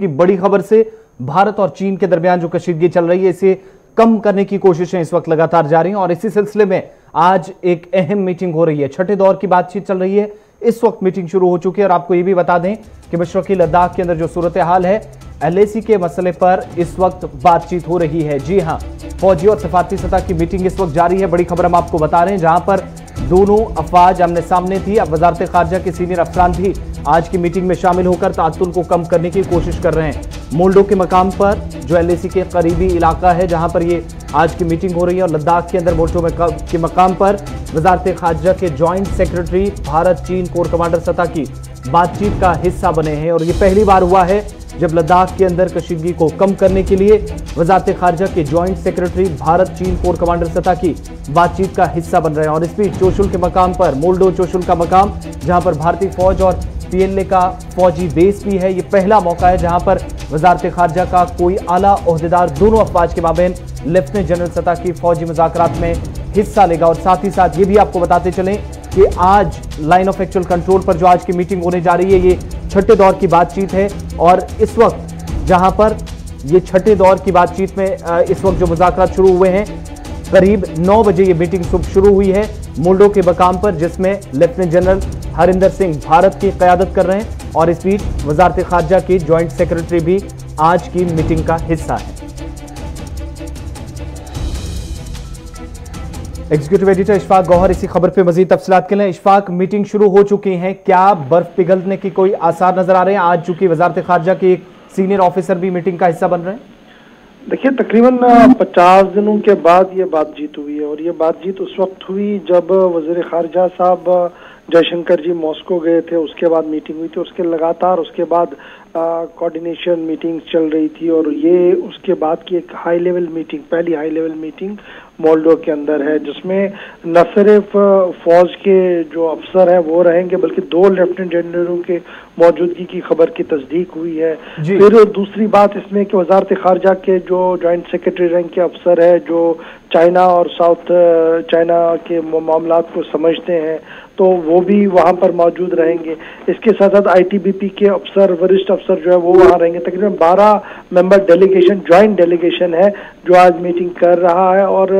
की बड़ी खबर से भारत और चीन के दरमियान जो कशीदगी चल रही है इसे कम करने की कोशिशें इस वक्त लगातार जारी हैं और इसी सिलसिले में आज एक अहम मीटिंग हो रही है। छठे दौर की बातचीत चल रही है। इस वक्त मीटिंग शुरू हो चुकी है और आपको यह भी बता दें कि मशरकी लद्दाख के अंदर जो सूरत हाल है, LAC के मसले पर इस वक्त बातचीत हो रही है। जी हां, फौजी और सफारती सतह की मीटिंग इस वक्त जारी है। बड़ी खबर हम आपको बता रहे हैं, जहां पर दोनों अफवाज आमने सामने थी। अब वजारत खारजा के सीनियर अफसरान भी आज की मीटिंग में शामिल होकर तातुल को कम करने की कोशिश कर रहे हैं। मोल्डो के मकाम पर जो LAC के करीबी इलाका है, जहां पर ये आज की मीटिंग हो रही है, और लद्दाख के अंदर मोल्डो के मकाम पर वजारत खारजा के जॉइंट सेक्रेटरी भारत चीन कोर कमांडर सतह की बातचीत का हिस्सा बने हैं। और ये पहली बार हुआ है जब लद्दाख के अंदर कशीदगी को कम करने के लिए वजारत खारजा के जॉइंट सेक्रेटरी भारत चीन कोर कमांडर सतह की बातचीत का हिस्सा बन रहे हैं। और इस बीच चोशुल के मकाम पर, मोल्डो चोशुल का मकाम, जहां पर भारतीय फौज और PLA का फौजी बेस भी है, ये पहला मौका है जहां पर वजारत खारजा का कोई आला ओहदेदार दोनों अफवाज के माबेन लेफ्टिनेंट जनरल सतह की फौजी मुज़ाकरात में हिस्सा लेगा। और साथ ही साथ ये भी आपको बताते चलें कि आज लाइन ऑफ एक्चुअल कंट्रोल पर जो आज की मीटिंग होने जा रही है, ये छठे दौर की बातचीत है। और इस वक्त जहां पर ये छठे दौर की बातचीत में इस वक्त जो मुज़ाकरात शुरू हुए हैं, करीब 9 बजे ये मीटिंग शुरू हुई है मोल्डो के मकाम पर, जिसमें लेफ्टिनेंट जनरल हरिंदर सिंह भारत की क़यादत कर रहे हैं। और इस बीच वजारत खारजा के जॉइंट सेक्रेटरी भी आज की मीटिंग का हिस्सा है। एग्जीक्यूटिव एडिटर इशफाक गौहर इसी खबर पे मजीद तफसीलात के लिए। इशफाक, मीटिंग शुरू हो चुकी है, क्या बर्फ पिघलने की कोई आसार नजर आ रहे हैं? आज चूंकि वजारत खारजा के एक सीनियर ऑफिसर भी मीटिंग का हिस्सा बन रहे हैं। देखिए, तकरीबन 50 दिनों के बाद ये बातचीत हुई है और ये बातचीत उस वक्त हुई जब वज़ीर खारजा साहब जयशंकर जी मॉस्को गए थे। उसके बाद मीटिंग हुई थी, उसके लगातार उसके बाद कोऑर्डिनेशन मीटिंग चल रही थी और ये उसके बाद की एक हाई लेवल मीटिंग, पहली हाई लेवल मीटिंग मोल्डो के अंदर है, जिसमें न सिर्फ फौज के जो अफसर हैं वो रहेंगे, बल्कि 2 लेफ्टिनेंट जनरलों के मौजूदगी की खबर की तस्दीक हुई है। फिर दूसरी बात इसमें कि वजारत खारजा के जो जॉइंट सेक्रेटरी रैंक के अफसर है, जो चाइना और साउथ चाइना के मामलात को समझते हैं, तो वो भी वहाँ पर मौजूद रहेंगे। इसके साथ साथ ITBP के अफसर, वरिष्ठ अफसर जो है वो वहाँ रहेंगे। तकरीबन 12 मेंबर डेलीगेशन, जॉइंट डेलीगेशन है जो आज मीटिंग कर रहा है। और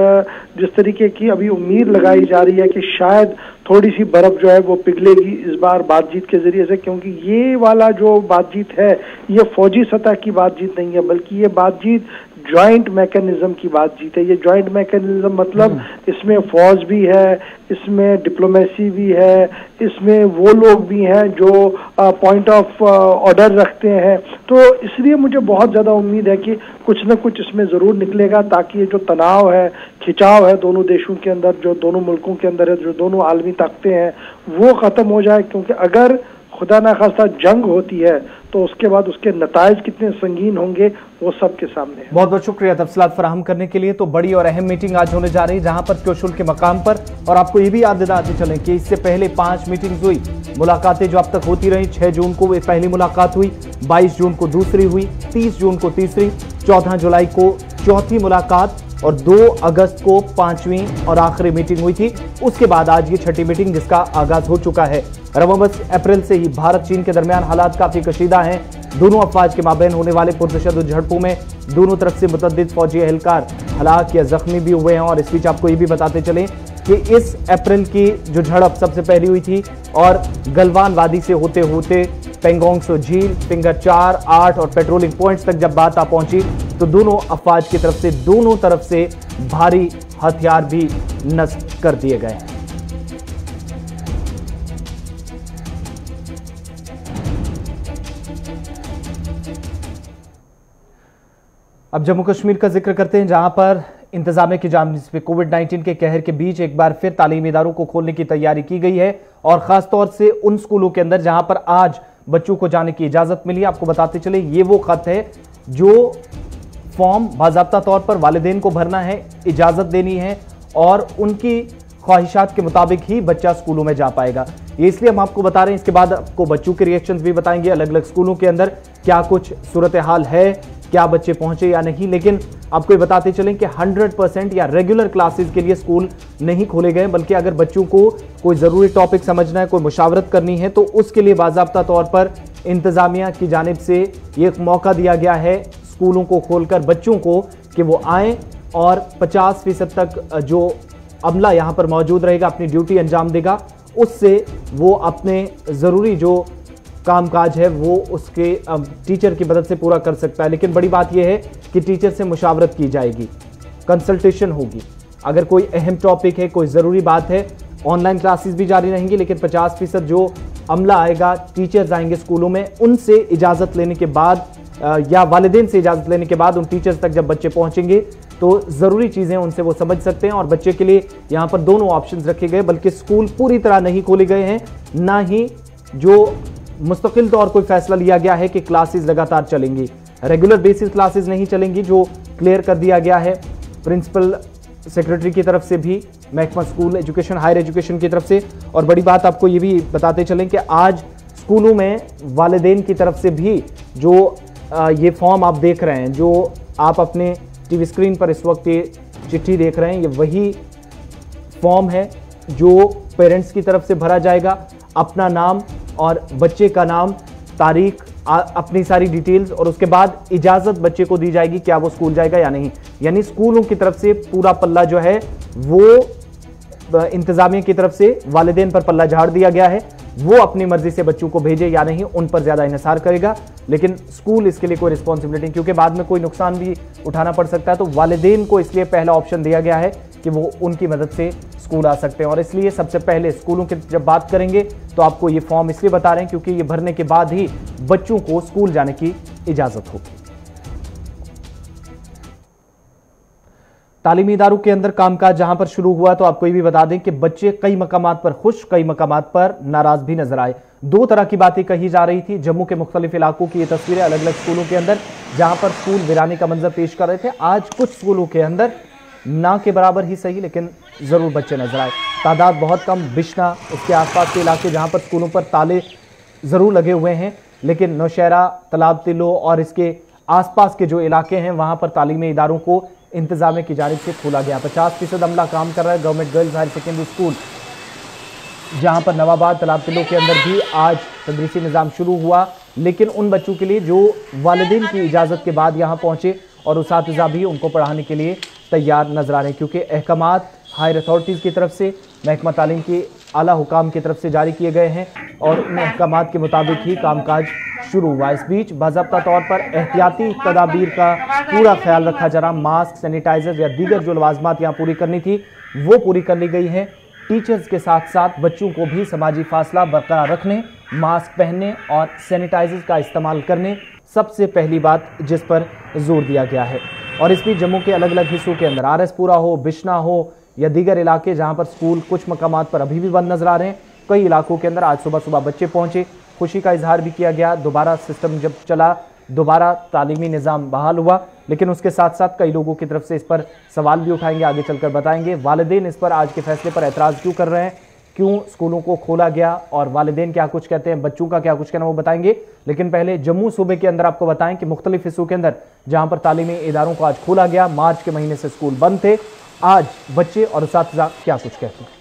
जिस तरीके की अभी उम्मीद लगाई जा रही है कि शायद थोड़ी सी बर्फ जो है वो पिघलेगी इस बार बातचीत के जरिए से, क्योंकि ये वाला जो बातचीत है ये फौजी सतह की बातचीत नहीं है, बल्कि ये बातचीत जॉइंट मैकेनिज्म की बातचीत है। ये जॉइंट मैकेनिज्म मतलब इसमें फौज भी है, इसमें डिप्लोमेसी भी है, इसमें वो लोग भी हैं जो पॉइंट ऑफ ऑर्डर रखते हैं। तो इसलिए मुझे बहुत ज़्यादा उम्मीद है कि कुछ न कुछ इसमें ज़रूर निकलेगा, ताकि ये जो तनाव है, खिंचाव है दोनों देशों के अंदर, जो दोनों मुल्कों के अंदर है, जो दोनों आलमी ताकतें हैं, वो ख़त्म हो जाए। क्योंकि अगर खुदा ना खास्ता जंग होती है तो उसके बाद उसके नताइज कितने संगीन होंगे वो सबके सामने है। बहुत बहुत शुक्रिया तफसीलात फराहम करने के लिए। तो बड़ी और अहम मीटिंग आज होने जा रही है जहां पर चोशुल के मकाम पर, और आपको ये भी याद दिलाते चलें कि इससे पहले 5 मीटिंग्स हुई, मुलाकातें जो अब तक होती रही। 6 जून को पहली मुलाकात हुई, 22 जून को दूसरी हुई, 30 जून को तीसरी, 14 जुलाई को चौथी मुलाकात और 2 अगस्त को 5वीं और आखिरी मीटिंग हुई थी। उसके बाद आज ये छठी मीटिंग जिसका आगाज हो चुका है। रवाबस अप्रैल से ही भारत चीन के दरमियान हालात काफी कशीदा हैं। दोनों अफवाज के माबेन होने वाले पुरतशद्दुद झड़पों में दोनों तरफ से मुतअद्दिद फौजी एहलकार हलाक या जख्मी भी हुए हैं। और इस बीच आपको ये भी बताते चलें कि इस अप्रैल की जो झड़प सबसे पहली हुई थी और गलवान वादी से होते होते पेंगोंग सो झील, फिंगर 4, 8 और पेट्रोलिंग पॉइंट्स तक जब बात आ पहुंची तो दोनों अफवाज की तरफ से दोनों तरफ से भारी हथियार भी नष्ट कर दिए गए। अब जम्मू कश्मीर का जिक्र करते हैं, जहां पर इंतजामिया की जानिब से कोविड-19 के कहर के बीच एक बार फिर तालीमी इदारों को खोलने की तैयारी की गई है। और खासतौर से उन स्कूलों के अंदर जहां पर आज बच्चों को जाने की इजाजत मिली। आपको बताते चले ये वो खत है जो फॉर्म बाज़ाब्ता तौर पर वालिदैन को भरना है, इजाजत देनी है और उनकी ख्वाहिशात के मुताबिक ही बच्चा स्कूलों में जा पाएगा। ये इसलिए हम आपको बता रहे हैं। इसके बाद आपको बच्चों के रिएक्शंस भी बताएंगे, अलग अलग स्कूलों के अंदर क्या कुछ सूरत हाल है, क्या बच्चे पहुंचे या नहीं। लेकिन आपको ये बताते चलें कि 100% या रेगुलर क्लासेस के लिए स्कूल नहीं खोले गए, बल्कि अगर बच्चों को कोई ज़रूरी टॉपिक समझना है, कोई मुशावरत करनी है, तो उसके लिए बाज़ाब्ता तौर पर इंतजामिया की जानिब से ये एक मौका दिया गया है स्कूलों को खोलकर बच्चों को कि वो आएँ और 50% तक जो अमला यहाँ पर मौजूद रहेगा अपनी ड्यूटी अंजाम देगा, उससे वो अपने ज़रूरी जो कामकाज है वो उसके टीचर की मदद से पूरा कर सकता है। लेकिन बड़ी बात यह है कि टीचर से मुशावरत की जाएगी, कंसल्टेशन होगी। अगर कोई अहम टॉपिक है, कोई ज़रूरी बात है, ऑनलाइन क्लासेस भी जारी रहेंगी, लेकिन 50% जो अमला आएगा, टीचर्स आएंगे स्कूलों में, उनसे इजाज़त लेने के बाद या वालिदैन से इजाज़त लेने के बाद उन टीचर्स तक जब बच्चे पहुंचेंगे तो ज़रूरी चीज़ें उनसे वो समझ सकते हैं। और बच्चे के लिए यहाँ पर दोनों ऑप्शंस रखे गए, बल्कि स्कूल पूरी तरह नहीं खोले गए हैं, ना ही जो मुस्तकिल तौर कोई फैसला लिया गया है कि क्लासेस लगातार चलेंगी। रेगुलर बेसिस क्लासेस नहीं चलेंगी, जो क्लियर कर दिया गया है प्रिंसिपल सेक्रेटरी की तरफ से भी, महकमा स्कूल एजुकेशन हायर एजुकेशन की तरफ से। और बड़ी बात आपको ये भी बताते चलें कि आज स्कूलों में वालिदैन की तरफ से भी जो ये फॉर्म आप देख रहे हैं, जो आप अपने टीवी स्क्रीन पर इस वक्त ये चिट्ठी देख रहे हैं, ये वही फॉर्म है जो पेरेंट्स की तरफ से भरा जाएगा। अपना नाम और बच्चे का नाम, तारीख, अपनी सारी डिटेल्स, और उसके बाद इजाज़त बच्चे को दी जाएगी क्या वो स्कूल जाएगा या नहीं। यानी स्कूलों की तरफ से पूरा पल्ला जो है वो इंतजामिया की तरफ से वालिदैन पर पल्ला झाड़ दिया गया है। वो अपनी मर्जी से बच्चों को भेजे या नहीं, उन पर ज़्यादा इन्हिसार करेगा, लेकिन स्कूल इसके लिए कोई रिस्पॉन्सिबिलिटी, क्योंकि बाद में कोई नुकसान भी उठाना पड़ सकता है। तो वालिदैन को इसलिए पहला ऑप्शन दिया गया है कि वो उनकी मदद से स्कूल आ सकते हैं। और इसलिए सबसे पहले स्कूलों की जब बात करेंगे तो आपको ये फॉर्म इसलिए बता रहे हैं क्योंकि ये भरने के बाद ही बच्चों को स्कूल जाने की इजाज़त होगी। तालीमी इदारों के अंदर कामकाज जहां पर शुरू हुआ तो आपको ये भी बता दें कि बच्चे कई मकामात पर खुश, कई मकामात पर नाराज भी नजर आए। दो तरह की बातें कही जा रही थी। जम्मू के मुख्तलिफ इलाकों की ये तस्वीरें अलग अलग स्कूलों के अंदर जहां पर स्कूल वीराने का मंजर पेश कर रहे थे। आज कुछ स्कूलों के अंदर ना के बराबर ही सही, लेकिन जरूर बच्चे नजर आए। तादाद बहुत कम, बिश्ना उसके आसपास के इलाके जहां पर स्कूलों पर ताले जरूर लगे हुए हैं, लेकिन नौशहरा, तलाब तिलो और इसके आसपास के जो इलाके हैं वहां पर तालीमी इदारों को इंतजामिया की जानिब से खोला गया। 50% अमला काम कर रहा है। Government girls higher secondary school जहां पर नवाबाद, तलाब तिलो के अंदर भी आज तदरीसी निज़ाम शुरू हुआ, लेकिन उन बच्चों के लिए जो वालिदैन की इजाज़त के बाद यहाँ पहुँचे और उसातिज़ा भी उनको पढ़ाने के लिए तैयार नजर आ रहे हैं, क्योंकि अहकामात हायर अथॉरिटीज़ की तरफ से, महकमा तालीम की आला हुकाम की तरफ से जारी किए गए हैं और उन अहकामात के मुताबिक ही कामकाज शुरू हुआ। इस बीच बाज़ाब्ता तौर पर एहतियाती तदाबीर का पूरा ख्याल रखा जा रहा। मास्क, सैनिटाइजर या दीगर जो लवाजमात यहाँ पूरी करनी थी वो पूरी कर ली गई है। टीचर्स के साथ साथ बच्चों को भी समाजी फासला बरकरार रखने, मास्क पहनने और सैनिटाइजर का इस्तेमाल करने सबसे पहली बात जिस पर जोर दिया गया है। और इस बीच जम्मू के अलग अलग हिस्सों के अंदर आरएसपुरा हो, बिश्ना हो या दीगर इलाके जहां पर स्कूल कुछ मकामात पर अभी भी बंद नजर आ रहे हैं, कई इलाकों के अंदर आज सुबह सुबह बच्चे पहुंचे, खुशी का इजहार भी किया गया। दोबारा सिस्टम जब चला, दोबारा तालीमी निज़ाम बहाल हुआ, लेकिन उसके साथ साथ कई लोगों की तरफ से इस पर सवाल भी उठाएंगे, आगे चलकर बताएंगे। वालिदैन इस पर आज के फैसले पर एतराज़ क्यों कर रहे हैं, क्यों स्कूलों को खोला गया और वालिदैन क्या कुछ कहते हैं, बच्चों का क्या कुछ कहना वो बताएंगे। लेकिन पहले जम्मू सूबे के अंदर आपको बताएं कि मुख्तलिफ हिस्सों के अंदर जहां पर तालीमी इदारों को आज खोला गया, मार्च के महीने से स्कूल बंद थे, आज बच्चे और उसातिज़ा क्या कुछ कहते हैं।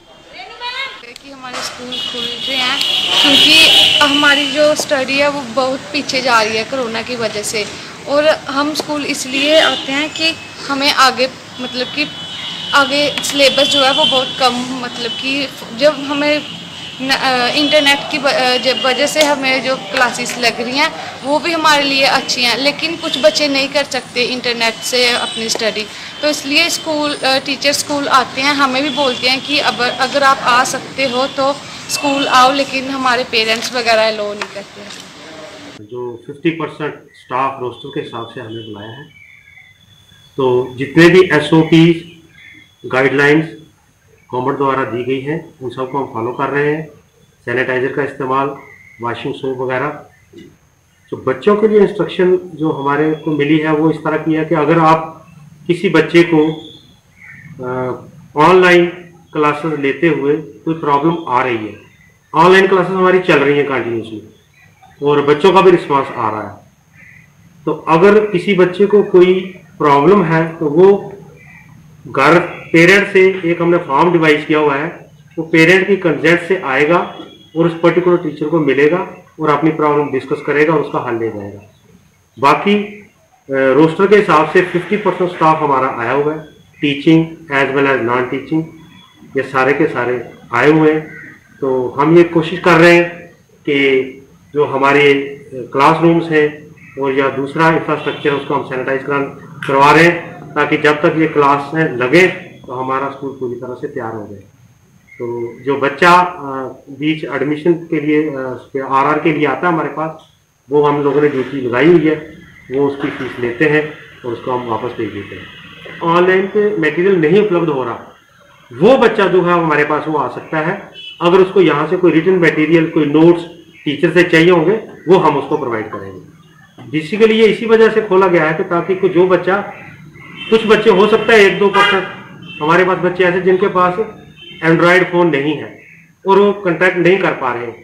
कि हमारे स्कूल खुल रहे हैं क्योंकि हमारी जो स्टडी है वो बहुत पीछे जा रही है कोरोना की वजह से, और हम स्कूल इसलिए आते हैं कि हमें आगे मतलब कि आगे सिलेबस जो है वो बहुत कम, मतलब कि जब हमें इंटरनेट की वजह से हमें जो क्लासेस लग रही हैं वो भी हमारे लिए अच्छी हैं, लेकिन कुछ बच्चे नहीं कर सकते इंटरनेट से अपनी स्टडी, तो इसलिए स्कूल टीचर स्कूल आते हैं, हमें भी बोलते हैं कि अब अगर आप आ सकते हो तो स्कूल आओ, लेकिन हमारे पेरेंट्स वगैरह अलो नहीं करते हैं। जो 50% स्टाफ रोस्टर के हिसाब से हमें बुलाया है, तो जितने भी SOPs गाइडलाइंस गवर्नमेंट द्वारा दी गई है उन सबको हम फॉलो कर रहे हैं। सैनिटाइज़र का इस्तेमाल, वॉशिंग सोप वगैरह। तो बच्चों के लिए इंस्ट्रक्शन जो हमारे को मिली है वो इस तरह की है कि अगर आप किसी बच्चे को ऑनलाइन क्लासेस लेते हुए कोई प्रॉब्लम आ रही है, ऑनलाइन क्लासेस हमारी चल रही हैं कंटिन्यूसली और बच्चों का भी रिस्पांस आ रहा है, तो अगर किसी बच्चे को कोई प्रॉब्लम है तो वो घर पेरेंट से एक हमने फॉर्म डिवाइस किया हुआ है, वो पेरेंट की कंसेंट से आएगा और उस पर्टिकुलर टीचर को मिलेगा और अपनी प्रॉब्लम डिस्कस करेगा और उसका हल ले जाएगा। बाकी रोस्टर के हिसाब से 50% स्टाफ हमारा आया हुआ है, teaching as well as non teaching, ये सारे के सारे आए हुए हैं। तो हम ये कोशिश कर रहे हैं कि जो हमारे क्लासरूम्स हैं और या दूसरा इंफ्रास्ट्रक्चर उसको हम सैनिटाइज करवा रहे हैं, ताकि जब तक ये क्लास लगे तो हमारा स्कूल पूरी तरह से तैयार हो जाए। तो जो बच्चा बीच एडमिशन के लिए आरआर के लिए आता है हमारे पास, वो हम लोगों ने ड्यूटी लगाई हुई है, वो उसकी फीस लेते हैं और उसको हम वापस भेज देते हैं। ऑनलाइन पे मटेरियल नहीं उपलब्ध हो रहा, वो बच्चा जो है हमारे पास वो आ सकता है। अगर उसको यहाँ से कोई रिटन मटेरियल, कोई नोट्स टीचर से चाहिए होंगे, वो हम उसको प्रोवाइड करेंगे। बेसिकली ये इसी वजह से खोला गया है कि ताकि जो बच्चा, कुछ बच्चे हो सकता है 1-2% हमारे पास बच्चे ऐसे जिनके पास एंड्रॉयड फ़ोन नहीं है और वो कॉन्टैक्ट नहीं कर पा रहे हैं,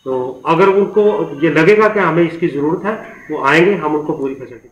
तो अगर उनको ये लगेगा कि हमें इसकी ज़रूरत है, वो आएंगे, हम उनको पूरी फैसिलिटी।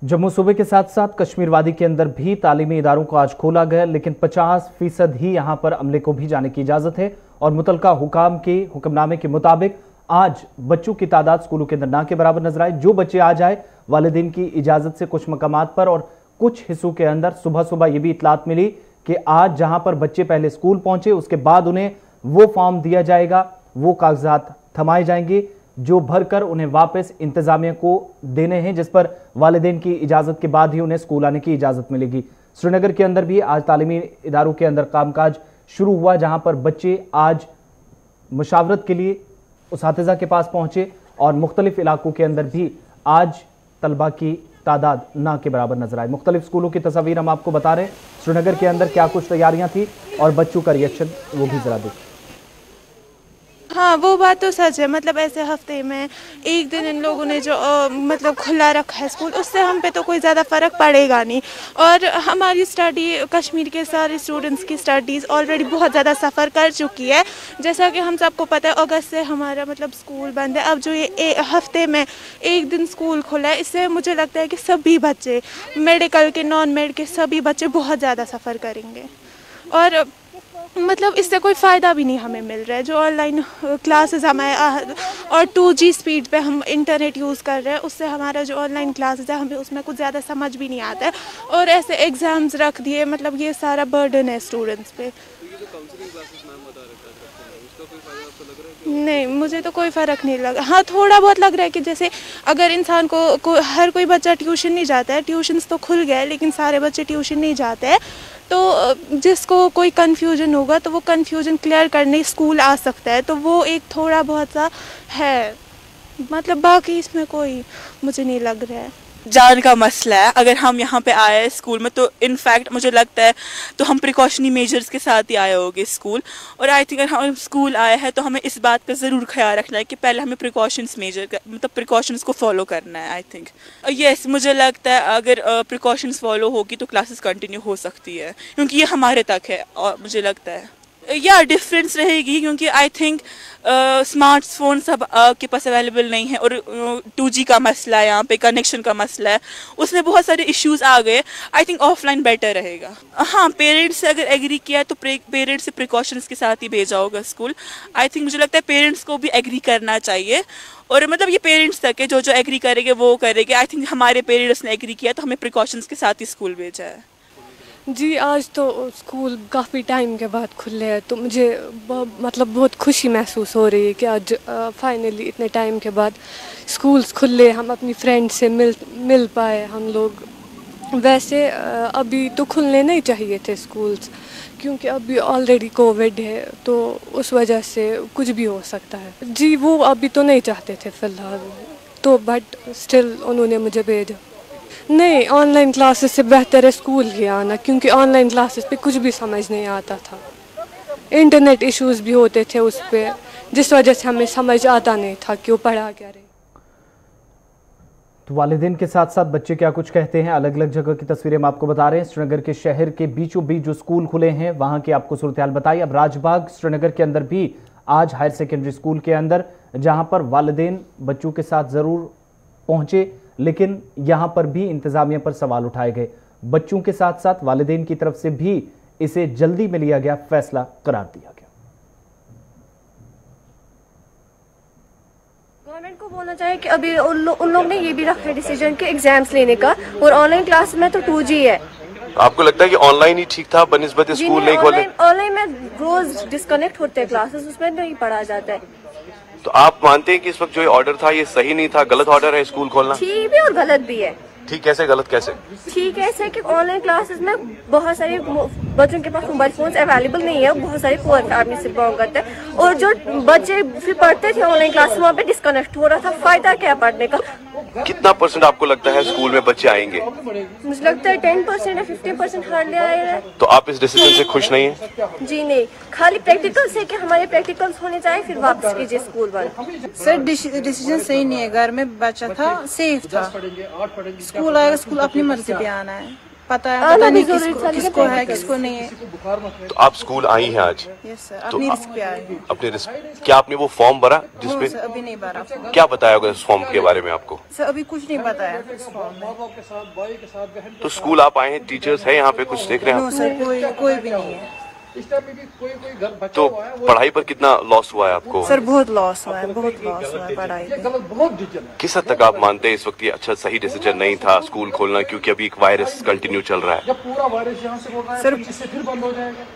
जम्मू सूबे के साथ साथ कश्मीर वादी के अंदर भी तालीमी इदारों को आज खोला गया, लेकिन 50% ही यहां पर अमले को भी जाने की इजाजत है और मुतलका हुकाम के हुक्मनामे के मुताबिक आज बच्चों की तादाद स्कूलों के अंदर ना के बराबर नजर आए। जो बच्चे आ जाए वालिदैन की इजाजत से कुछ मकामात पर और कुछ हिस्सों के अंदर सुबह सुबह ये भी इतलात मिली कि आज जहां पर बच्चे पहले स्कूल पहुंचे, उसके बाद उन्हें वो फॉर्म दिया जाएगा, वो कागजात थमाए जाएंगे जो भरकर उन्हें वापस इंतजामिया को देने हैं, जिस पर वालिदैन की इजाजत के बाद ही उन्हें स्कूल आने की इजाजत मिलेगी। श्रीनगर के अंदर भी आज तालीमी इदारों के अंदर कामकाज शुरू हुआ, जहां पर बच्चे आज मुशावरत के लिए उसातिज़ा के पास पहुंचे और मुख्तलिफ इलाकों के अंदर भी आज तलबा की तादाद ना के बराबर नजर आए। मुख्तलिफ स्कूलों की तस्वीर हम आपको बता रहे हैं, श्रीनगर के अंदर क्या कुछ तैयारियां थी और बच्चों का रिएक्शन वो भी जरा देखिए। हाँ, वो बात तो सच है। मतलब ऐसे हफ्ते में एक दिन इन लोगों ने जो मतलब खुला रखा है स्कूल, उससे हम पे तो कोई ज़्यादा फ़र्क पड़ेगा नहीं। और हमारी स्टडी, कश्मीर के सारे स्टूडेंट्स की स्टडीज़ ऑलरेडी बहुत ज़्यादा सफ़र कर चुकी है। जैसा कि हम सबको पता है, अगस्त से हमारा मतलब स्कूल बंद है। अब जो ये हफ्ते में एक दिन स्कूल खुला है, इससे मुझे लगता है कि सभी बच्चे, मेडिकल के, नॉन मेड के सभी बच्चे बहुत ज़्यादा सफ़र करेंगे और मतलब इससे कोई फ़ायदा भी नहीं हमें मिल रहा है। जो ऑनलाइन क्लासेस हमें और 2G स्पीड पे हम इंटरनेट यूज़ कर रहे हैं, उससे हमारा जो ऑनलाइन क्लासेस है हमें उसमें कुछ ज़्यादा समझ भी नहीं आता है। और ऐसे एग्ज़ाम्स रख दिए, मतलब ये सारा बर्डन है स्टूडेंट्स पे। नहीं, मुझे तो कोई फ़र्क नहीं लगा। हाँ, थोड़ा बहुत लग रहा है कि जैसे अगर इंसान को हर कोई बच्चा ट्यूशन नहीं जाता है, ट्यूशन्स तो खुल गए लेकिन सारे बच्चे ट्यूशन नहीं जाते हैं, तो जिसको कोई कन्फ्यूजन होगा तो वो कन्फ्यूजन क्लियर करने स्कूल आ सकता है। तो वो एक थोड़ा बहुत सा है, मतलब बाकी इसमें कोई मुझे नहीं लग रहा है। जान का मसला है। अगर हम यहाँ पे आए स्कूल में तो इनफैक्ट मुझे लगता है तो हम प्रिकॉशनरी मेजर्स के साथ ही आए होंगे स्कूल। और आई थिंक अगर हम स्कूल आए हैं तो हमें इस बात का ज़रूर ख्याल रखना है कि पहले हमें प्रिकॉशंस मतलब प्रिकॉशंस को फॉलो करना है। आई थिंक येस, मुझे लगता है अगर प्रिकॉशंस फॉलो होगी तो क्लासेस कंटिन्यू हो सकती है, क्योंकि ये हमारे तक है। और मुझे लगता है या डिफरेंस रहेगी, क्योंकि आई थिंक स्मार्टफोन सब के पास अवेलेबल नहीं है और 2G का मसला है, यहाँ पे कनेक्शन का मसला है, उसमें बहुत सारे इश्यूज आ गए। आई थिंक ऑफलाइन बेटर रहेगा। हाँ, पेरेंट्स से अगर एग्री किया तो पेरेंट्स से प्रिकॉशंस के साथ ही भेजा होगा स्कूल। आई थिंक मुझे लगता है पेरेंट्स को भी एग्री करना चाहिए और मतलब ये पेरेंट्स तक है, जो एग्री करेंगे वो करेंगे। आई थिंक हमारे पेरेंट्स ने एग्री किया तो हमें प्रिकॉशंस के साथ ही स्कूल भेजा है। जी, आज तो स्कूल काफ़ी टाइम के बाद खुले हैं, तो मुझे मतलब बहुत खुशी महसूस हो रही है कि आज फाइनली इतने टाइम के बाद स्कूल्स खुले, हम अपनी फ्रेंड से मिल पाए हम लोग। वैसे अभी तो खुलने नहीं चाहिए थे स्कूल्स, क्योंकि अभी ऑलरेडी कोविड है, तो उस वजह से कुछ भी हो सकता है। जी, वो अभी तो नहीं चाहते थे फ़िलहाल, तो बट स्टिल उन्होंने मुझे भेजा। नहीं, ऑनलाइन क्लासेस से बेहतर है स्कूल ही आना, क्योंकि ऑनलाइन क्लासेस पे कुछ भी समझ नहीं आता था। इंटरनेट इश्यूज भी होते थे उस पर, जिस वजह से हमें समझ आता नहीं था कि वो पढ़ा क्या रहे। तो वालिदैन के साथ साथ बच्चे क्या कुछ कहते हैं, अलग अलग जगह की तस्वीरें हम आपको बता रहे हैं। श्रीनगर के शहर के बीचों बीच जो स्कूल खुले हैं वहां की आपको सूरत हाल बताई। अब राजबाग श्रीनगर के अंदर भी आज हायर सेकेंडरी स्कूल के अंदर, जहां पर वालिदैन बच्चों के साथ जरूर पहुंचे, लेकिन यहां पर भी इंतजामिया पर सवाल उठाए गए। बच्चों के साथ साथ वालिदैन की तरफ से भी इसे जल्दी में लिया गया फैसला करार दिया गया। बोलना चाहिए कि अभी उन लोग ने ये भी रखा है डिसीजन कि एग्जाम्स लेने का, और ऑनलाइन क्लास में तो 2G है। आपको लगता है कि ऑनलाइन ही ठीक था बनिस्बत स्कूल नहीं खोले? ऑनलाइन में रोज डिस्कनेक्ट होते हैं क्लासेस, उसमें नहीं पढ़ा जाता है। तो आप मानते हैं कि इस वक्त जो ये ऑर्डर था ये सही नहीं था, गलत ऑर्डर है स्कूल खोलना? ठीक भी और गलत भी है। ठीक कैसे, गलत कैसे? ठीक ऐसे कि ऑनलाइन क्लासेस में बहुत सारे बच्चों के पास मोबाइल फोन्स अवेलेबल नहीं है, बहुत सारे पुअर फैमिली से बिलोंग करते हैं, और जो बच्चे फिर पढ़ते थे ऑनलाइन क्लास वहाँ पे डिस्कनेक्ट हो रहा था। फायदा क्या पढ़ने का? कितना % आपको लगता है स्कूल में बच्चे आएंगे? मुझे लगता है 10% या 15% हार्डली आए हैं। तो आप इस डिसीजन से खुश नहीं है? जी नहीं, खाली प्रैक्टिकल से कि हमारे प्रैक्टिकल्स होने चाहिए फिर वापस कीजिए स्कूल बंद। सर डिसीजन सही नहीं है, घर में बच्चा था, सेफ था, स्कूल आएगा, स्कूल अपनी मर्जी पे आना है, पता नहीं किसको है किसको नहीं है। तो आप स्कूल आई हैं आज? यस सर, अपनी रिस्क पे आए हैं। अपने रिस्क। क्या आपने वो फॉर्म भरा जिसपे? अभी नहीं भरा। क्या बताया होगा इस फॉर्म के बारे में आपको? सर अभी कुछ नहीं बताया इस फॉर्म में। तो स्कूल आप आए हैं, टीचर्स हैं यहाँ पे, कुछ देख रहे हैं? नो सर, कोई भी नहीं है। तो पढ़ाई पर कितना लॉस हुआ है आपको? सर बहुत लॉस हुआ है, बहुत लॉस हुआ है पढ़ाई पे। किस हद तक आप मानते हैं इस वक्त ये अच्छा सही डिसीजन नहीं था स्कूल खोलना, क्योंकि अभी एक वायरस कंटिन्यू चल रहा है? सर फिर बंद हो जाएगा,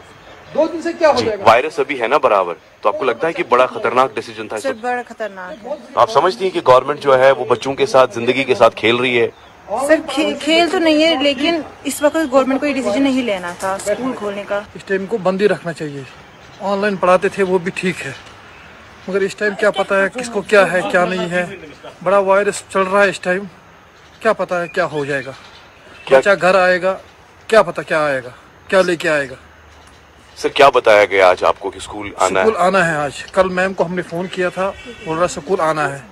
2 दिन से क्या हो जाएगा? वायरस अभी है ना बराबर, तो आपको लगता है कि बड़ा खतरनाक डिसीजन था? सर बड़ा खतरनाक है। आप समझती हैं कि गवर्नमेंट जो है वो बच्चों के साथ, जिंदगी के साथ खेल रही है? सर खेल तो नहीं है, लेकिन इस वक्त गवर्नमेंट को ये डिसीजन नहीं लेना था स्कूल खोलने का। इस टाइम को बंद ही रखना चाहिए। ऑनलाइन पढ़ाते थे वो भी ठीक है, मगर इस टाइम क्या पता है किसको क्या है क्या नहीं है। बड़ा वायरस चल रहा है इस टाइम, क्या पता है क्या हो जाएगा। बच्चा घर आएगा, क्या पता क्या आएगा, क्या लेके आएगा। सर क्या बताया गया आज आपको कि स्कूल आना है? स्कूल आना है आज। कल मैम को हमने फोन किया था, बोल रहा स्कूल आना है,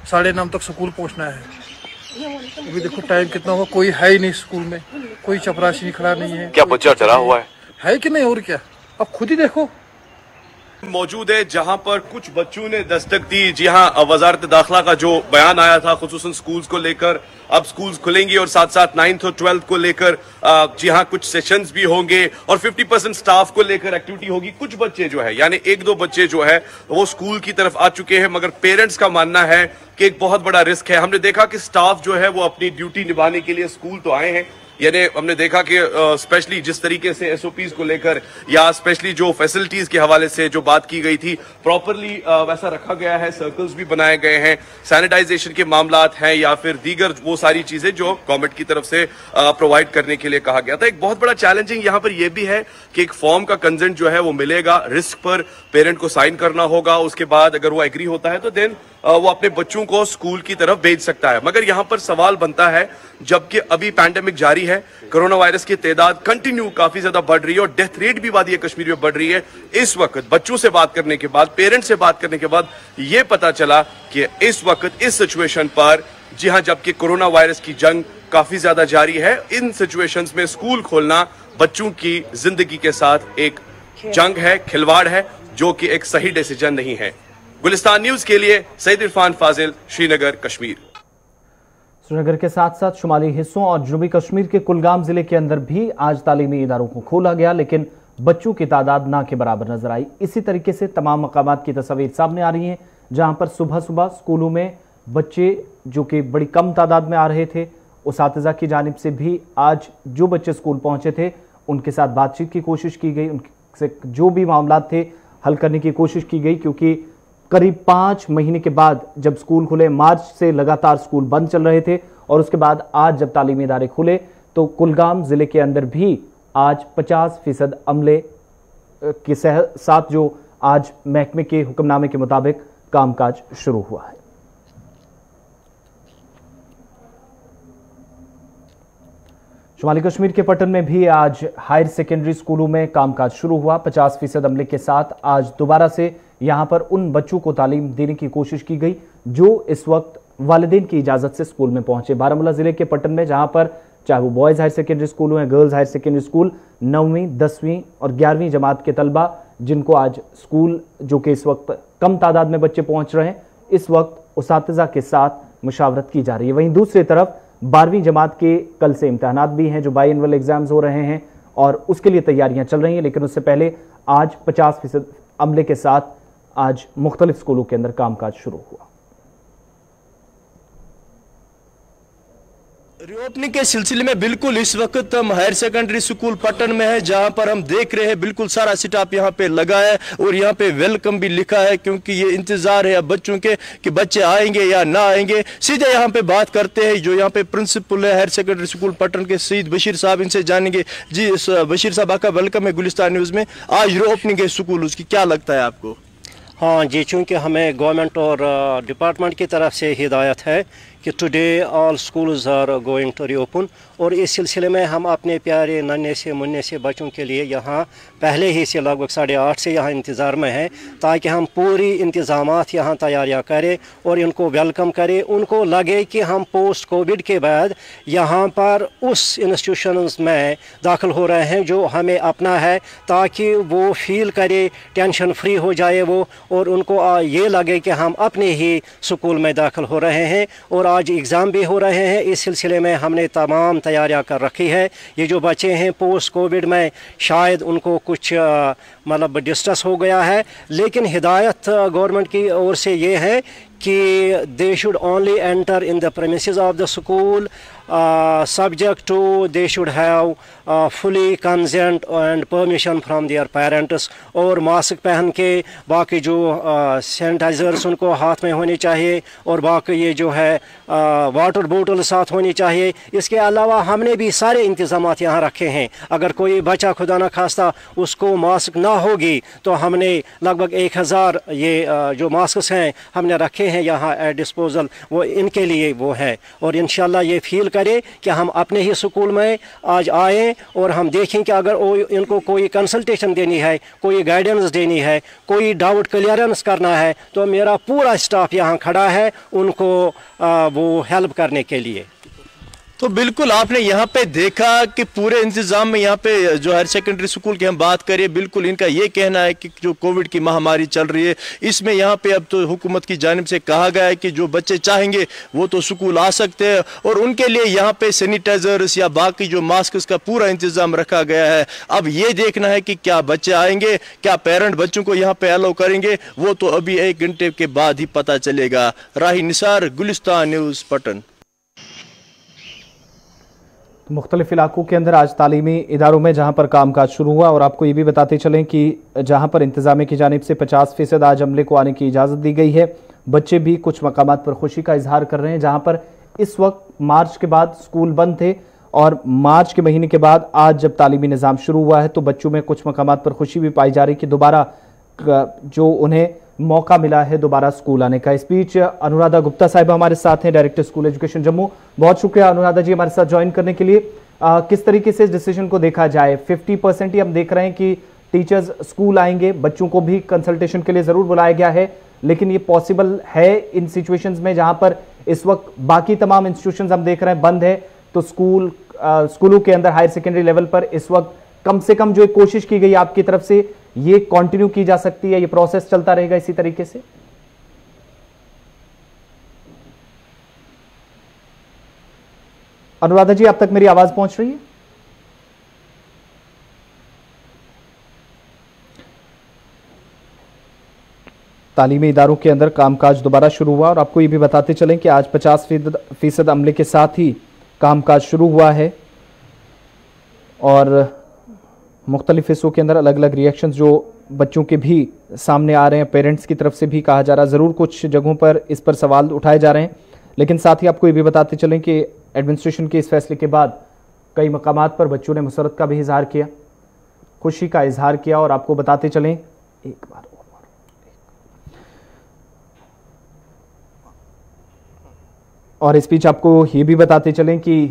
9:30 तक स्कूल पहुंचना है। अभी देखो टाइम कितना हुआ, कोई है ही नहीं स्कूल में, कोई चपरासी खड़ा नहीं है। क्या बच्चा डरा हुआ है कि नहीं? और क्या, अब खुद ही देखो। मौजूद है जहां पर कुछ बच्चों ने दस्तक दी। जी हाँ, वजारत दाखिला का जो बयान आया था खुसूसन स्कूल्स को लेकर, अब स्कूल्स खुलेंगे और साथ साथ 9th और 12th को लेकर जी हाँ कुछ सेशंस भी होंगे और 50% स्टाफ को लेकर एक्टिविटी होगी। कुछ बच्चे जो है यानी 1-2 बच्चे जो है वो स्कूल की तरफ आ चुके हैं, मगर पेरेंट्स का मानना है कि एक बहुत बड़ा रिस्क है। हमने देखा कि स्टाफ जो है वो अपनी ड्यूटी निभाने के लिए स्कूल तो आए हैं, यानी हमने देखा कि स्पेशली जिस तरीके से एसओपीज को लेकर या स्पेशली जो फैसिलिटीज के हवाले से जो बात की गई थी प्रॉपरली वैसा रखा गया है, सर्कल्स भी बनाए गए हैं, सैनिटाइजेशन के मामलात हैं या फिर दीगर वो सारी चीजें जो गवर्नमेंट की तरफ से प्रोवाइड करने के लिए कहा गया था। एक बहुत बड़ा चैलेंजिंग यहाँ पर यह भी है कि एक फॉर्म का कंसेंट जो है वो मिलेगा, रिस्क पर पेरेंट को साइन करना होगा, उसके बाद अगर वो एग्री होता है तो देन वो अपने बच्चों को स्कूल की तरफ भेज सकता है। मगर यहां पर सवाल बनता है, जबकि अभी पैंडेमिक जारी है, कोरोना वायरस की तादाद कंटिन्यू काफी ज्यादा बढ़ रही है और डेथ रेट भी वादी कश्मीर में बढ़ रही है। इस वक्त बच्चों से बात करने के बाद, पेरेंट्स से बात करने के बाद यह पता चला कि इस वक्त इस सिचुएशन पर, जी हां, जबकि कोरोना वायरस की जंग काफी ज्यादा जारी है, इन सिचुएशंस में स्कूल खोलना बच्चों की जिंदगी के साथ एक जंग है, खिलवाड़ है, जो कि एक सही डिसीजन नहीं है। गुलिस्तान न्यूज के लिए सईद इरफान फाजिल, श्रीनगर, कश्मीर। श्रीनगर के साथ साथ शुमाली हिस्सों और जनूबी कश्मीर के कुलगाम जिले के अंदर भी आज तालीमी इदारों को खोला गया, लेकिन बच्चों की तादाद ना के बराबर नजर आई। इसी तरीके से तमाम मकामात की तस्वीर सामने आ रही हैं, जहां पर सुबह सुबह स्कूलों में बच्चे जो कि बड़ी कम तादाद में आ रहे थे, उसातिज़ा की जानिब से भी आज जो बच्चे स्कूल पहुंचे थे उनके साथ बातचीत की कोशिश की गई, उनसे जो भी मामला थे हल करने की कोशिश की गई, क्योंकि करीब 5 महीने के बाद जब स्कूल खुले, मार्च से लगातार स्कूल बंद चल रहे थे और उसके बाद आज जब तालीमी इदारे खुले तो कुलगाम जिले के अंदर भी आज 50% अमले के साथ जो आज महकमे के हुक्मनामे के मुताबिक कामकाज शुरू हुआ है। शुमाली कश्मीर के पटन में भी आज हायर सेकेंडरी स्कूलों में कामकाज शुरू हुआ। 50% अमले के साथ आज दोबारा से यहां पर उन बच्चों को तालीम देने की कोशिश की गई जो इस वक्त वालिदैन की इजाजत से स्कूल में पहुंचे। बारामूला जिले के पटन में जहां पर चाहे वो बॉयज हायर सेकेंडरी स्कूल हो, गर्ल्स हायर सेकेंडरी स्कूल, 9वीं 10वीं और 11वीं जमात के तलबा जिनको आज स्कूल जो कि इस वक्त कम तादाद में बच्चे पहुंच रहे हैं, इस वक्त उसातिज़ा के साथ मुशावरत की जा रही है। वहीं दूसरी तरफ 12वीं जमात के कल से इम्तहानात भी हैं, जो बाइएनुअल एग्जाम्स हो रहे हैं और उसके लिए तैयारियां चल रही हैं, लेकिन उससे पहले आज 50% अमले के साथ आज मुख्तलिफ स्कूलों के अंदर कामकाज शुरू हुआ। रीओपनिंग के सिलसिले में बिल्कुल इस वक्त हम हायर सेकेंडरी स्कूल पटन में है, जहां पर हम देख रहे हैं बिल्कुल सारा स्टाफ यहां पे लगा है और यहां पे वेलकम भी लिखा है, क्योंकि ये इंतजार है अब बच्चों के कि बच्चे आएंगे या ना आएंगे। सीधे यहां पे बात करते हैं जो यहां पे प्रिंसिपल है हायर सेकेंडरी स्कूल पटन के सईद बशीर साहब, इनसे जानेंगे। जी बशीर साहब, आपका वेलकम है गुलिस्तान न्यूज़ में। आज रीओपनिंग है स्कूल, उसकी क्या लगता है आपको? हाँ जी, चूँकि हमें गवर्नमेंट और डिपार्टमेंट की तरफ से हिदायत है कि today all schools are going to reopen, और इस सिलसिले में हम अपने प्यारे नन्हे से मुन्ने से बच्चों के लिए यहाँ पहले ही से लगभग 8:30 से यहाँ इंतज़ार में हैं, ताकि हम पूरी इंतज़ामात यहाँ तैयारियाँ करें और इनको वेलकम करें। उनको लगे कि हम पोस्ट कोविड के बाद यहाँ पर उस इंस्टीट्यूशंस में दाखिल हो रहे हैं जो हमें अपना है, ताकि वो फील करे, टेंशन फ्री हो जाए वो, और उनको ये लगे कि हम अपने ही स्कूल में दाखिल हो रहे हैं। और आज एग्ज़ाम भी हो रहे हैं, इस सिलसिले में हमने तमाम तैयारियां कर रखी है। ये जो बच्चे हैं पोस्ट कोविड में शायद उनको कुछ मतलब डिस्ट्रेस हो गया है, लेकिन हिदायत गवर्नमेंट की ओर से ये है कि they should only enter in the premises of the school subject to they should have fully consent and permission from their parents, और मास्क पहन के बाकी जो सैनिटाइजर्स उनको हाथ में होने चाहिए, और बाकी ये जो है वाटर बोतल साथ होनी चाहिए। इसके अलावा हमने भी सारे इंतज़ामात यहाँ रखे हैं। अगर कोई बच्चा खुदा न खास्ता उसको मास्क ना होगी तो हमने लगभग 1000 ये जो मास्क हैं हमने रखे हैं यहाँ एट डिस्पोजल, वो इनके लिए वो है। और इंशाल्लाह ये फील करे कि हम अपने ही स्कूल में आज आए और हम देखें कि अगर इनको कोई कंसल्टेशन देनी है, कोई गाइडेंस देनी है, कोई डाउट क्लियरेंस करना है, तो मेरा पूरा स्टाफ यहाँ खड़ा है उनको वो हेल्प करने के लिए। तो बिल्कुल आपने यहाँ पे देखा कि पूरे इंतजाम में यहाँ पे जो हायर सेकेंडरी स्कूल की हम बात करें, बिल्कुल इनका ये कहना है कि जो कोविड की महामारी चल रही है इसमें यहाँ पे अब तो हुकूमत की जानिब से कहा गया है कि जो बच्चे चाहेंगे वो तो स्कूल आ सकते हैं, और उनके लिए यहाँ पे सैनिटाइजर्स या बाकी जो मास्क का पूरा इंतजाम रखा गया है। अब ये देखना है कि क्या बच्चे आएंगे, क्या पेरेंट बच्चों को यहाँ पे अलाउ करेंगे, वो तो अभी 1 घंटे के बाद ही पता चलेगा। राही निसार, गुलिस्तान न्यूज़, पटन। मुख्तलिफ इलाकों के अंदर आज तालीमी इदारों में जहां पर कामकाज शुरू हुआ, और आपको ये भी बताते चलें कि जहां पर इंतजामिया की जानिब से 50% आज अमले को आने की इजाज़त दी गई है। बच्चे भी कुछ मकामात पर खुशी का इजहार कर रहे हैं, जहां पर इस वक्त मार्च के बाद स्कूल बंद थे और मार्च के महीने के बाद आज जब तालीमी निज़ाम शुरू हुआ है तो बच्चों में कुछ मकामात पर खुशी भी पाई जा रही कि दोबारा जो उन्हें मौका मिला है दोबारा स्कूल आने का। इस बीच अनुराधा गुप्ता साहिबा हमारे साथ हैं, डायरेक्टर स्कूल एजुकेशन जम्मू। बहुत शुक्रिया अनुराधा जी हमारे साथ ज्वाइन करने के लिए। किस तरीके से इस डिसीजन को देखा जाए? 50% ही हम देख रहे हैं कि टीचर्स स्कूल आएंगे, बच्चों को भी कंसल्टेशन के लिए जरूर बुलाया गया है, लेकिन ये पॉसिबल है इन सिचुएशंस में जहां पर इस वक्त बाकी तमाम इंस्टीट्यूशंस हम देख रहे हैं बंद है, तो स्कूलों के अंदर हायर सेकेंडरी लेवल पर इस वक्त कम से कम जो एक कोशिश की गई आपकी तरफ से ये कंटिन्यू की जा सकती है, ये प्रोसेस चलता रहेगा इसी तरीके से? अनुराधा जी, आप तक मेरी आवाज पहुंच रही है? तालीमी इदारों के अंदर कामकाज दोबारा शुरू हुआ, और आपको ये भी बताते चलें कि आज 50% अमले के साथ ही कामकाज शुरू हुआ है, और मुख्तलिफ हिस्सों के अंदर अलग अलग रिएक्शन जो बच्चों के भी सामने आ रहे हैं, पेरेंट्स की तरफ से भी कहा जा रहा है, ज़रूर कुछ जगहों पर इस पर सवाल उठाए जा रहे हैं, लेकिन साथ ही आपको ये भी बताते चलें कि एडमिनिस्ट्रेशन के इस फैसले के बाद कई मकामात पर बच्चों ने मुसरत का भी इजहार किया, खुशी का इजहार किया। और आपको बताते चलें एक बार और इस बीच आपको ये भी बताते चलें कि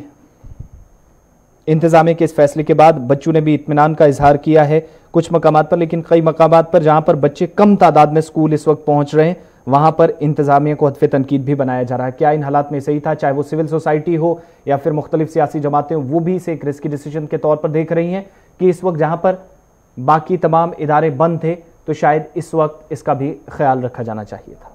इंतजामिया के इस फैसले के बाद बच्चों ने भी इत्मीनान का इजहार किया है कुछ मकामात पर, लेकिन कई मकामात पर जहां पर बच्चे कम तादाद में स्कूल इस वक्त पहुंच रहे हैं वहां पर इंतजामिया को हदफ तनकीद भी बनाया जा रहा है। क्या इन हालात में सही था? चाहे वो सिविल सोसाइटी हो या फिर मुख्तलिफ सियासी जमातें हो, वो भी इसे एक रिस्की डिसीजन के तौर पर देख रही हैं कि इस वक्त जहां पर बाकी तमाम इदारे बंद थे तो शायद इस वक्त इसका भी ख्याल रखा जाना चाहिए था।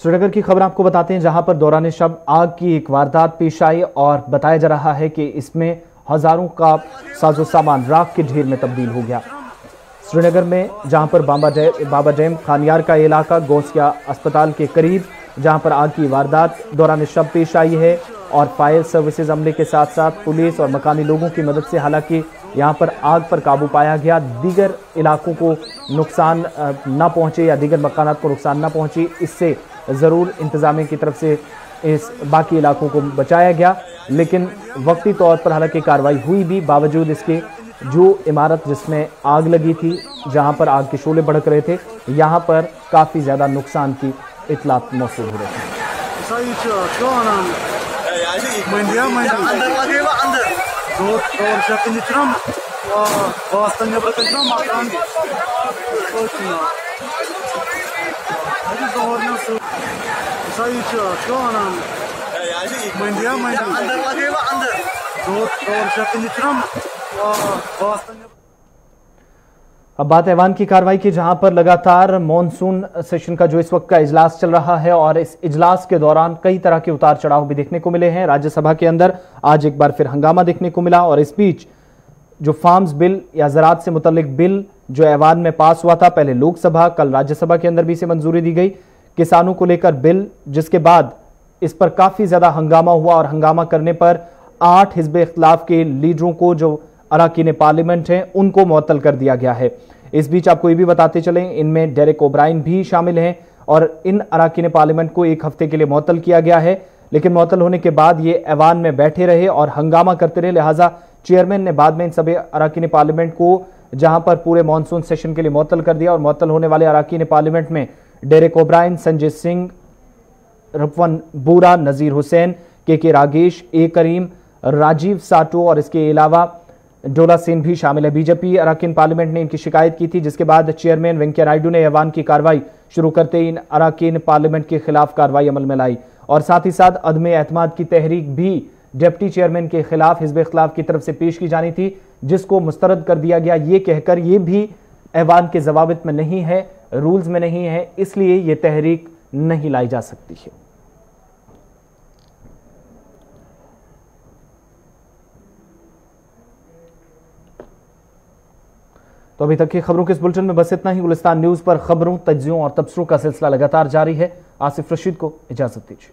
श्रीनगर की खबर आपको बताते हैं, जहां पर दौरान शब आग की एक वारदात पेश आई और बताया जा रहा है कि इसमें हजारों का साजो सामान राख के ढेर में तब्दील हो गया। श्रीनगर में जहां पर बाबा डैम खानियार का इलाका गौसिया अस्पताल के करीब जहां पर आग की वारदात दौरान शव पेश आई है और फायर सर्विसेज अमले के साथ साथ पुलिस और मकामी लोगों की मदद से हालांकि यहां पर आग पर काबू पाया गया। दीगर इलाकों को नुकसान ना पहुंचे या दीगर मकानात को नुकसान ना पहुंचे, इससे ज़रूर इंतजामिया की तरफ से इस बाकी इलाकों को बचाया गया। लेकिन वक्ती तौर पर हालांकि कार्रवाई हुई भी, बावजूद इसके जो इमारत जिसमें आग लगी थी, जहां पर आग के शोले भड़क रहे थे, यहां पर काफ़ी ज़्यादा नुकसान की इतलात मौसूल हो रही थी। अब बात ऐवान की कार्रवाई की, जहां पर लगातार मॉनसून सेशन का जो इस वक्त का इजलास चल रहा है और इस इजलास के दौरान कई तरह के उतार चढ़ाव भी देखने को मिले हैं। राज्यसभा के अंदर आज एक बार फिर हंगामा देखने को मिला और इस बीच जो फार्म्स बिल या ज़राअत से मुतल्लिक बिल जो ऐवान में पास हुआ था, पहले लोकसभा, कल राज्यसभा के अंदर भी इसे मंजूरी दी गई। किसानों को लेकर बिल, जिसके बाद इस पर काफ़ी ज़्यादा हंगामा हुआ और हंगामा करने पर 8 हिज़्ब इख्तिलाफ के लीडरों को, जो अराकीन पार्लियामेंट हैं, उनको मुअत्तल कर दिया गया है। इस बीच आपको ये भी बताते चलें, इनमें डेरेक ओब्रायन भी शामिल हैं और इन अराकीन पार्लियामेंट को 1 हफ्ते के लिए मुअत्तल किया गया है। लेकिन मुअत्तल होने के बाद ये ऐवान में बैठे रहे और हंगामा करते रहे, लिहाजा चेयरमैन ने बाद में इन सभी अराकीन पार्लियामेंट को जहां पर पूरे मानसून सेशन के लिए मुअत्तल कर दिया। और मुअत्तल होने वाले अराकीन पार्लियामेंट में डेरेक ओब्रायन, संजय सिंह, रफवन बूरा, नजीर हुसैन, के रागेश, ए करीम, राजीव साटो और इसके अलावा डोला सेन भी शामिल है। बीजेपी अराकीन पार्लियामेंट ने इनकी शिकायत की थी, जिसके बाद चेयरमैन वेंकैया नायडू ने ऐवान की कार्रवाई शुरू करते ही इन अराकीन पार्लियामेंट के खिलाफ कार्रवाई अमल में लाई और साथ ही साथ अदम एतमाद की तहरीक भी डिप्टी चेयरमैन के खिलाफ हिज़्ब इख्तिलाफ की तरफ से पेश की जानी थी, जिसको मुस्तरद कर दिया गया, ये कहकर ये भी ऐवान के ज़वाबित में नहीं है, रूल्स में नहीं है, इसलिए ये तहरीक नहीं लाई जा सकती है। तो अभी तक की खबरों के इस बुलेटिन में बस इतना ही। गुलिस्तान न्यूज पर खबरों, तज्जियों और तबसरों का सिलसिला लगातार जारी है। आसिफ रशीद को इजाजत दीजिए।